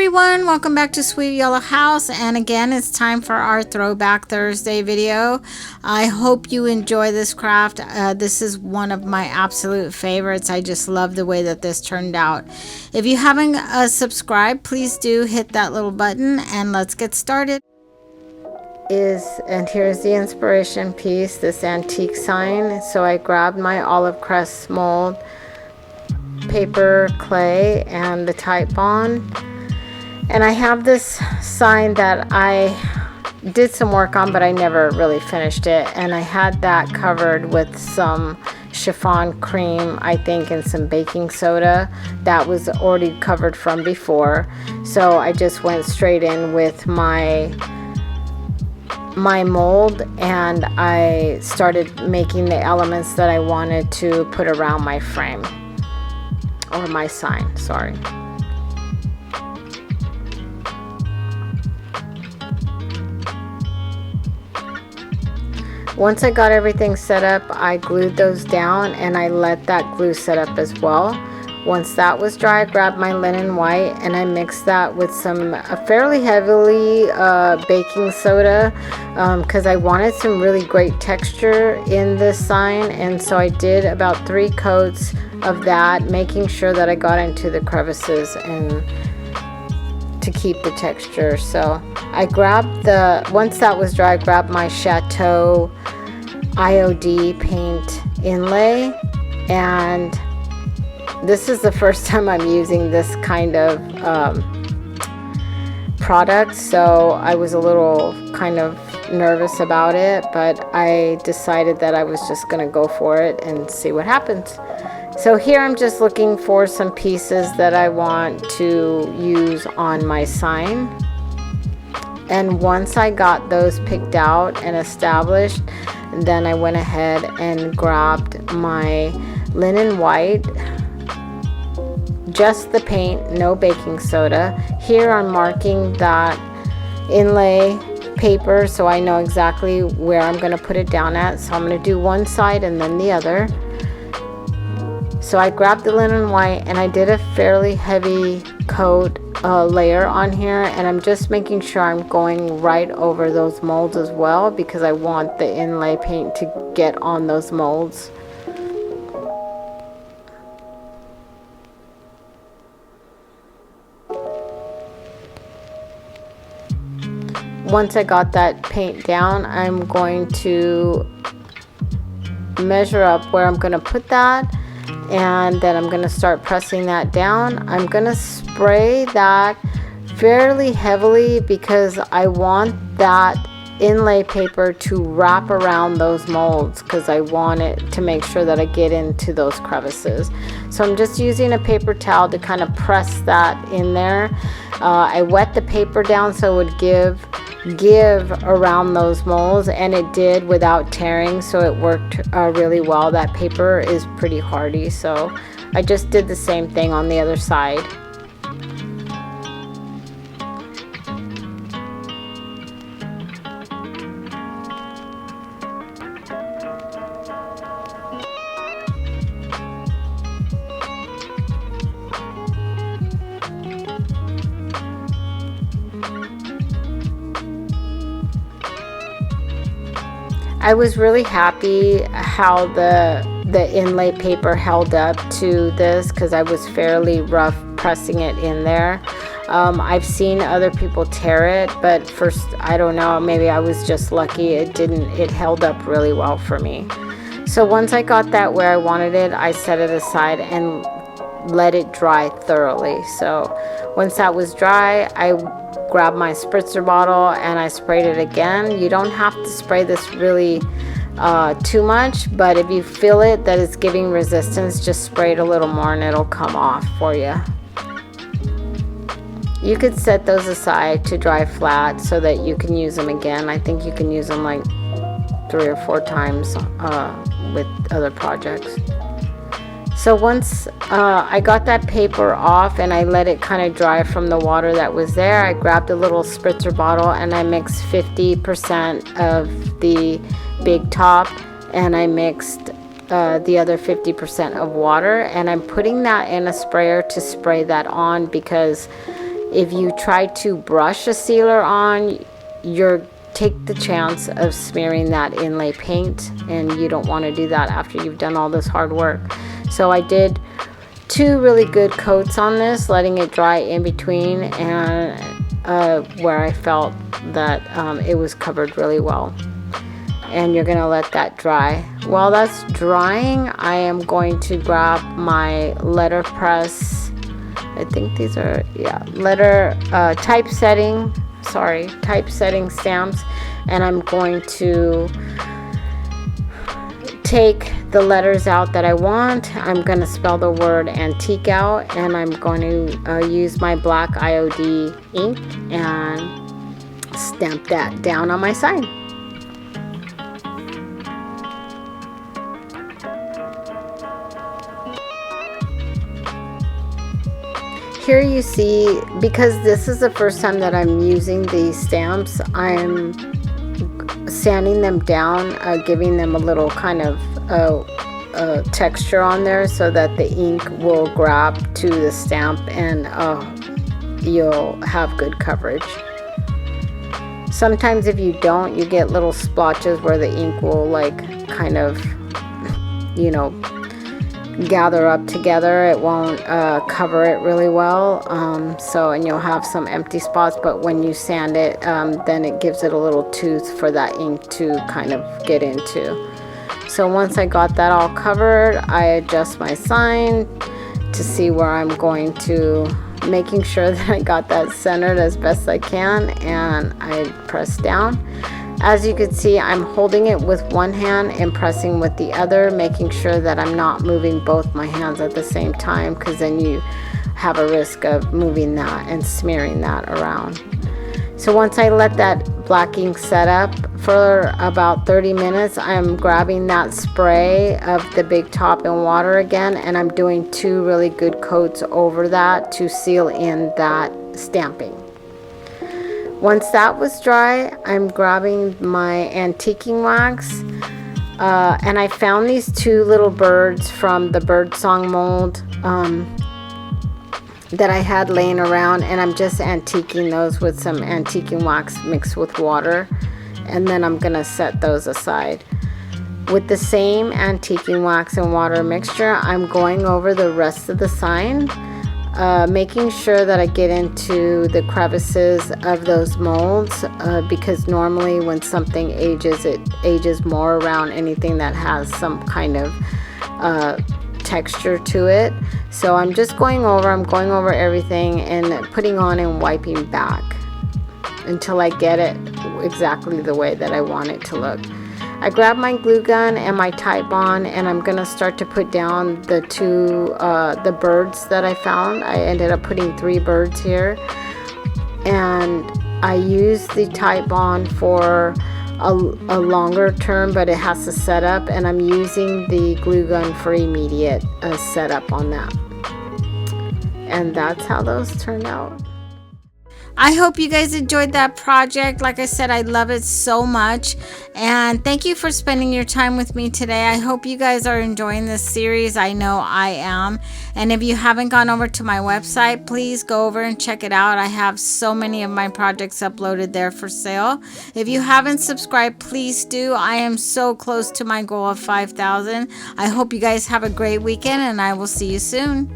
everyone, welcome back to Sweet Yellow House, and again it's time for our Throwback Thursday video. I hope you enjoy this craft. This is one of my absolute favorites. I just love the way that this turned out. If you haven't subscribed, please do hit that little button and let's get started. And here's the inspiration piece, this antique sign. So I grabbed my olive crest mold, paper, clay, and the type bond. And I have this sign that I did some work on, but I never really finished it. And I had that covered with some chiffon cream, I think, and some baking soda that was already covered from before. So I just went straight in with my mold, and I started making the elements that I wanted to put around my frame, or my sign, sorry. Once I got everything set up, I glued those down and I let that glue set up as well. Once that was dry, I grabbed my linen white and I mixed that with some fairly heavily baking soda because I wanted some really great texture in this sign. And so I did about 3 coats of that, making sure that I got into the crevices and to keep the texture. So I grabbed once that was dry, I grabbed my Chateau IOD paint inlay, and this is the first time I'm using this kind of product, so I was a little kind of nervous about it, but I decided that I was just gonna go for it and see what happens. So here I'm just looking for some pieces that I want to use on my sign. And once I got those picked out and established, then I went ahead and grabbed my linen white, just the paint, no baking soda. Here I'm marking that inlay paper so I know exactly where I'm going to put it down at. So I'm going to do one side and then the other. So I grabbed the linen white and I did a fairly heavy coat layer on here, and I'm just making sure I'm going right over those molds as well because I want the inlay paint to get on those molds. Once I got that paint down, I'm going to measure up where I'm going to put that, and then I'm going to start pressing that down. I'm going to spray that fairly heavily because I want that inlay paper to wrap around those molds because I want it to make sure that I get into those crevices. So I'm just using a paper towel to kind of press that in there. I wet the paper down so it would give around those molds, and it did without tearing, so it worked really well. That paper is pretty hardy, so I just did the same thing on the other side. I was really happy how the inlay paper held up to this because I was fairly rough pressing it in there. I've seen other people tear it, but first, I don't know, maybe I was just lucky. It held up really well for me. So once I got that where I wanted it, I set it aside and let it dry thoroughly. So once that was dry, I grabbed my spritzer bottle and I sprayed it again. You don't have to spray this really too much, but if you feel it that it's giving resistance, just spray it a little more and it'll come off for you. You could set those aside to dry flat so that you can use them again. I think you can use them like 3 or 4 times with other projects. So once I got that paper off and I let it kind of dry from the water that was there, I grabbed a little spritzer bottle and I mixed 50% of the big top and I mixed the other 50% of water, and I'm putting that in a sprayer to spray that on because if you try to brush a sealer on, take the chance of smearing that inlay paint, and you don't want to do that after you've done all this hard work. So I did 2 really good coats on this, letting it dry in between, and where I felt that it was covered really well. And you're gonna let that dry. While that's drying, I am going to grab my letterpress. I think these are, yeah, typesetting stamps, and I'm going to take the letters out that I want. I'm going to spell the word antique out, and I'm going to use my black IOD ink and stamp that down on my sign. Here you see, because this is the first time that I'm using these stamps, I'm sanding them down, giving them a little kind of texture on there so that the ink will grab to the stamp, and you'll have good coverage. Sometimes if you don't, you get little splotches where the ink will like kind of, you know, gather up together. It won't cover it really well, and you'll have some empty spots, but when you sand it, then it gives it a little tooth for that ink to kind of get into. So once I got that all covered, I adjust my sign to see where I'm going to, making sure that I got that centered as best I can, and I press down. As you can see, I'm holding it with one hand and pressing with the other, making sure that I'm not moving both my hands at the same time, because then you have a risk of moving that and smearing that around. So once I let that black ink set up for about 30 minutes, I'm grabbing that spray of the Big Top in water again, and I'm doing 2 really good coats over that to seal in that stamping. Once that was dry, I'm grabbing my antiquing wax, and I found these 2 little birds from the birdsong mold that I had laying around, and I'm just antiquing those with some antiquing wax mixed with water, and then I'm gonna set those aside. With the same antiquing wax and water mixture, I'm going over the rest of the sign, making sure that I get into the crevices of those molds, because normally when something ages, it ages more around anything that has some kind of texture to it. So I'm just going over everything and putting on and wiping back until I get it exactly the way that I want it to look. I grab my glue gun and my Titebond, and I'm gonna start to put down the 2 the birds that I found. I ended up putting 3 birds here, and I use the Titebond for a longer term, but it has to set up, and I'm using the glue gun for immediate setup on that. And that's how those turned out. I hope you guys enjoyed that project. Like I said, I love it so much, and thank you for spending your time with me today. I hope you guys are enjoying this series. I know I am. And if you haven't gone over to my website, please go over and check it out. I have so many of my projects uploaded there for sale. If you haven't subscribed, please do. I am so close to my goal of 5,000. I hope you guys have a great weekend, and I will see you soon.